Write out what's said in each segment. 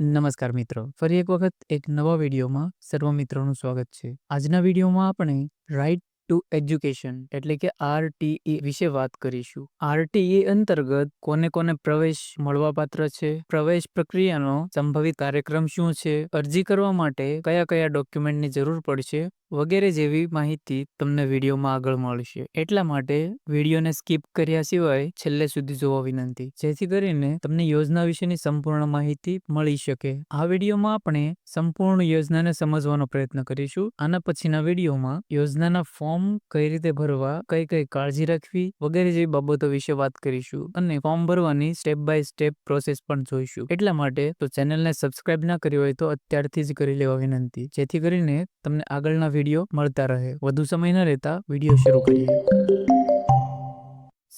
નમસ્કાર મિત્રો, ફરી એક વખત એક નવા વિડીયોમાં સર્વ મિત્રોનું સ્વાગત છે. આજના વિડીયોમાં આપણે રાઇટ ટુ એજ્યુકેશન એટલે કે RTE વિશે વાત કરીશું. RTE અંતર્ગત કોને કોને પ્રવેશ મળવાપાત્ર છે, પ્રવેશ પ્રક્રિયાનો સંભવિત કાર્યક્રમ શું છે, અરજી કરવા માટે કયા કયા ડોક્યુમેન્ટની જરૂર પડશે વગેરે જેવી માહિતી તમને વિડીયોમાં આગળ મળશે. એટલા માટે વિડીયોને સ્કીપ કર્યા સિવાય છેલ્લે સુધી જોવા વિનંતી, જેથી કરીને તમને યોજના વિશેની સંપૂર્ણ માહિતી મળી શકે. આ વિડીયોમાં આપણે સંપૂર્ણ યોજનાને સમજવાનો પ્રયત્ન કરીશું. આના પછીના વિડીયોમાં યોજનાના ફોર્મ કઈ રીતે ભરવા, કઈ કઈ કાળજી રાખવી વગેરે જેવી બાબતો વિશે વાત કરીશું અને ફોર્મ ભરવાની સ્ટેપ બાય સ્ટેપ પ્રોસેસ પણ જોઈશું. એટલા માટે તો ચેનલને સબસ્ક્રાઇબ ના કરી હોય તો અત્યારથી જ કરી લેવા વિનંતી, જેથી કરીને તમને આગળના વિડીયો મળતા રહે. વધુ સમય ન રહેતા વિડીયો શરૂ કરીએ.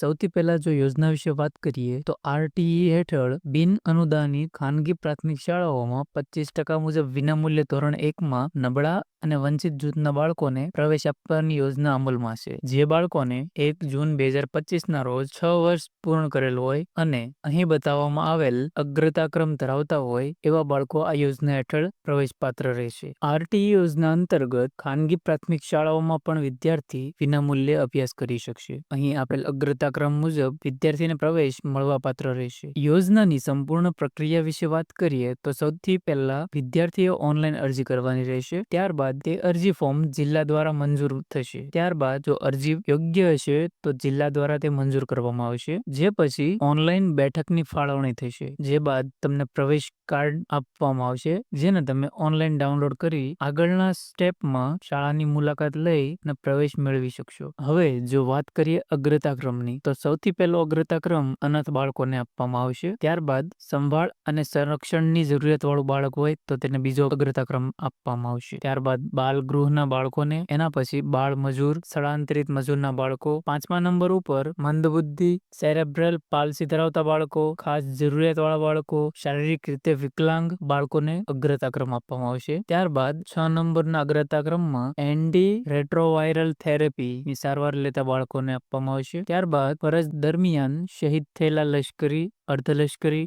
સૌથી પહેલા જો યોજના વિશે વાત કરીએ તો RTE હેઠળ બિન અનુદાનિત ખાનગી પ્રાથમિક શાળાઓમાં 25% મુજબ વિનામૂલ્ય ધોરણ 1માં નબળા અને વંચિત જૂથના બાળકોને પ્રવેશ આપવાની યોજના અમલમાં છે. જે બાળકોને 1 જૂન 2025ના રોજ 6 વર્ષ પૂર્ણ કરેલ હોય અને અહીં બતાવવામાં આવેલ અગ્રતાક્રમ ધરાવતા હોય એવા બાળકો આ યોજના હેઠળ પ્રવેશ પાત્ર રહેશે. RTE યોજના અંતર્ગત ખાનગી પ્રાથમિક શાળાઓમાં પણ વિદ્યાર્થી વિનામૂલ્યે અભ્યાસ કરી શકશે. અહીં આપેલ અગ્રતાક્રમ મુજબ વિદ્યાર્થીને પ્રવેશ મળવાપાત્ર રહેશે. યોજનાની સંપૂર્ણ પ્રક્રિયા વિશે વાત કરીએ તો સૌથી પહેલા વિદ્યાર્થીઓ ઓનલાઈન અરજી કરવાની રહેશે. ત્યારબાદ તે અરજી ફોર્મ જિલ્લા દ્વારા મંજૂર થશે. ત્યારબાદ જો અરજી યોગ્ય હશે તો જિલ્લા દ્વારા તે મંજૂર કરવામાં આવશે. જે પછી ઓનલાઈન બેઠકની ફાળવણી થશે. જે બાદ તમને પ્રવેશ કાર્ડ આપવામાં આવશે, જેને તમે ઓનલાઈન ડાઉનલોડ કરી આગળના સ્ટેપમાં શાળાની મુલાકાત લઈ અને પ્રવેશ મેળવી શકશો. હવે જો વાત કરીએ અગ્રતાક્રમની, તો સૌથી પહેલો અગ્રતાક્રમ અનાથ બાળકોને આપવામાં આવશે. ત્યારબાદ સંભાળ અને સંરક્ષણની જરૂરિયાત વાળું બાળક હોય તો તેને બીજો અગ્રતાક્રમ આપવામાં આવશે. ત્યારબાદ બાલ ગૃહના બાળકોને, એના પછી બાળ મજૂર, સ્થળાંતરિત મજૂરના બાળકો, 5મા નંબર ઉપર મંદબુદ્ધિ, સેરેબ્રલ પાલ્સી ધરાવતા બાળકો, ખાસ જરૂરિયાત વાળા બાળકો, શારીરિક રીતે વિકલાંગ બાળકોને અગ્રતાક્રમ આપવામાં આવશે. ત્યારબાદ 6 નંબરના અગ્રતાક્રમમાં એન્ટી રેટ્રોવાયરલ થેરેપીની સારવાર લેતા બાળકોને આપવામાં આવશે. ત્યારબાદ ફરજ દરમિયાન શહીદ થયેલા લશ્કરી, અર્ધલશ્કરી,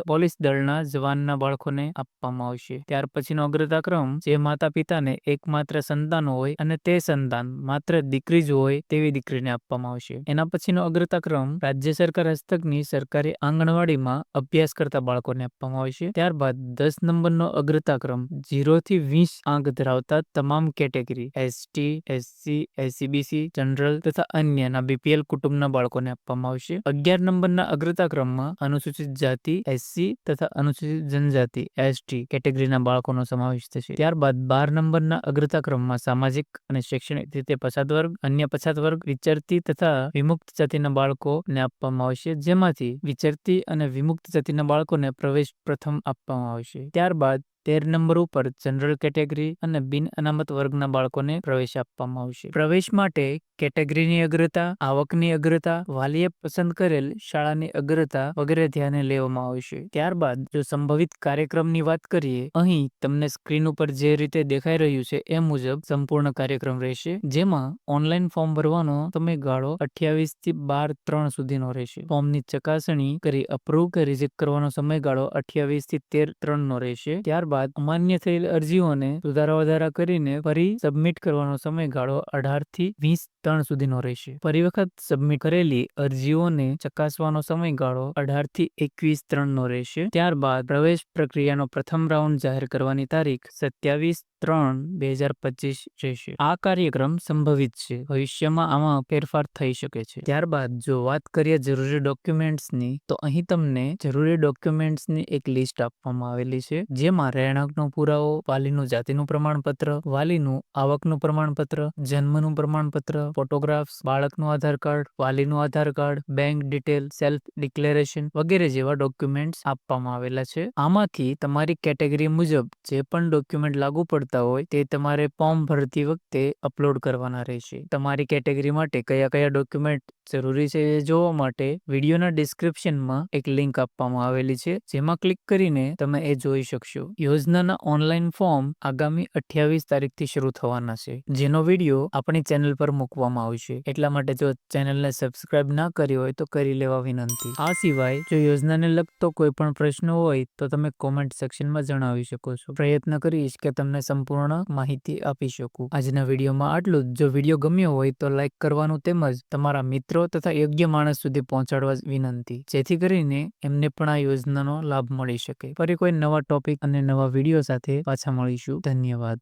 પોલીસ દળના જવાનના બાળકોને આપવામાં આવશે. ત્યાર પછીનો અગ્રતાક્રમ જે માતા પિતાને એકમાત્ર સંતાન હોય અને તે સંતાન માત્ર દીકરી જ હોય તેવી દીકરીને આપવામાં આવશે. એના પછીનો અગ્રતાક્રમ રાજ્ય સરકાર હસ્તકની સરકારી આંગણવાડીમાં અભ્યાસ કરતા બાળકોને આપવામાં આવશે. ત્યારબાદ 10 નંબરનો અગ્રતાક્રમ 0 થી 20 આંક ધરાવતા તમામ category ST, SC, SCBC, general તથા અન્યના BPL કુટુંબના બાળકોને આપવામાં આવશે. 11 નંબરના અગ્રતાક્રમમાં અનુસૂચિત જાતિ SC તથા અનુસૂચિત જનજાતિ ST કેટેગરીના બાળકોનો સમાવેશ થશે. ત્યારબાદ 12 નંબરના અગ્રતાક્રમમાં સામાજિક અને શૈક્ષણિક રીતે પછાત વર્ગ, અન્ય પછાત વર્ગ, વિચરતી તથા વિમુક્ત જાતિના બાળકોને આપવામાં આવશે, જેમાંથી વિચરતી અને વિમુક્ત જાતિના બાળકોને પ્રવેશ પ્રથમ આપવામાં આવશે. ત્યારબાદ 13 નંબર ઉપર જનરલ કેટેગરી અને બિન અનામત વર્ગના બાળકોને પ્રવેશ આપવામાં આવશે. પ્રવેશ માટે કેટેગરીની અગ્રતા, આવકની અગ્રતા, વાલીએ પસંદ કરેલ શાળાની અગ્રતા વગેરે ધ્યાને લેવામાં આવશે. ત્યારબાદ જો સંભવિત કાર્યક્રમની વાત કરીએ, અહીં તમને સ્ક્રીન ઉપર જે રીતે દેખાઈ રહ્યું છે એ મુજબ સંપૂર્ણ કાર્યક્રમ રહેશે, જેમાં ઓનલાઈન ફોર્મ ભરવાનો સમયગાળો 28 થી 12/3 સુધીનો રહેશે. ફોર્મની ચકાસણી કરી અપ્રૂવ કે રિજેક્ટ કરવાનો સમયગાળો 28 થી 13/3 રહેશે. ત્યારબાદ અમાન્ય થયેલ અરજીઓને સુધારા વધારા કરીને ફરી સબમિટ કરવાનો સમયગાળો 18 થી 20/3 સુધીનો રહેશે. ફરી વખત સબમિટ કરેલી અરજીઓને ચકાસવાનો સમયગાળો 18 થી 21/3 રહેશે. ત્યારબાદ પ્રવેશ પ્રક્રિયાનો પ્રથમ રાઉન્ડ જાહેર કરવાની તારીખ 27/3/2025 રહેશે. આ કાર્યક્રમ સંભવિત છે, ભવિષ્યમાં આમાં ફેરફાર થઈ શકે છે. ત્યારબાદ જો વાત કરીએ જરૂરી ડોક્યુમેન્ટ્સની, તો અહીં તમને જરૂરી ડોક્યુમેન્ટ્સની એક લિસ્ટ આપવામાં આવેલી છે, જેમાં રહેણાંકનો પુરાવો, વાલીનું જાતિનું પ્રમાણપત્ર, વાલીનું આવકનું પ્રમાણપત્ર, જન્મનું પ્રમાણપત્ર, ફોટોગ્રાફ્સ, બાળકનું આધાર કાર્ડ, વાલીનું Aadhaar card, bank detail, self declaration વગેરે જેવા ડોક્યુમેન્ટ્સ આપવામાં આવેલા છે. આમાંથી તમારી કેટેગરી મુજબ જે પણ ડોક્યુમેન્ટ લાગુ પડતા હોય તે તમારે ફોર્મ ભરતી વખતે અપલોડ કરવાના રહેશે. તમારી કેટેગરી માટે કયા કયા ડોક્યુમેન્ટ જરૂરી છે એ જોવા માટે વિડીયોના ડિસ્ક્રિપ્શનમાં એક લિંક આપવામાં આવેલી છે, જેમાં ક્લિક કરીને તમે એ જોઈ શકશો. યોજનાના ઓનલાઈન ફોર્મ આગામી 28 તારીખથી શરૂ થવાના છે, જેનો વિડીયો આપણી ચેનલ પર મૂકવામાં આવશે. એટલા માટે જો ચેનલને સબસ્ક્રાઇબ ના કરી હોય તો કરી લેવા વિનંતી. આ સિવાય જો યોજનાને લગતો કોઈ પણ પ્રશ્ન હોય તો તમે કોમેન્ટ સેક્શનમાં જણાવી શકો છો. પ્રયત્ન કરીશ કે તમને સંપૂર્ણ માહિતી આપી શકું. આજના વિડીયોમાં આટલું જ. જો વિડીયો ગમ્યો હોય તો લાઈક કરવાનું તેમજ તમારા મિત્રો તથા યોગ્ય માણસ સુધી પહોંચાડવા વિનંતી, જેથી કરીને એમને પણ આ યોજનાનો લાભ મળી શકે. ફરી કોઈ નવા ટોપિક અને નવા વિડીયો સાથે પાછા મળીશું. ધન્યવાદ.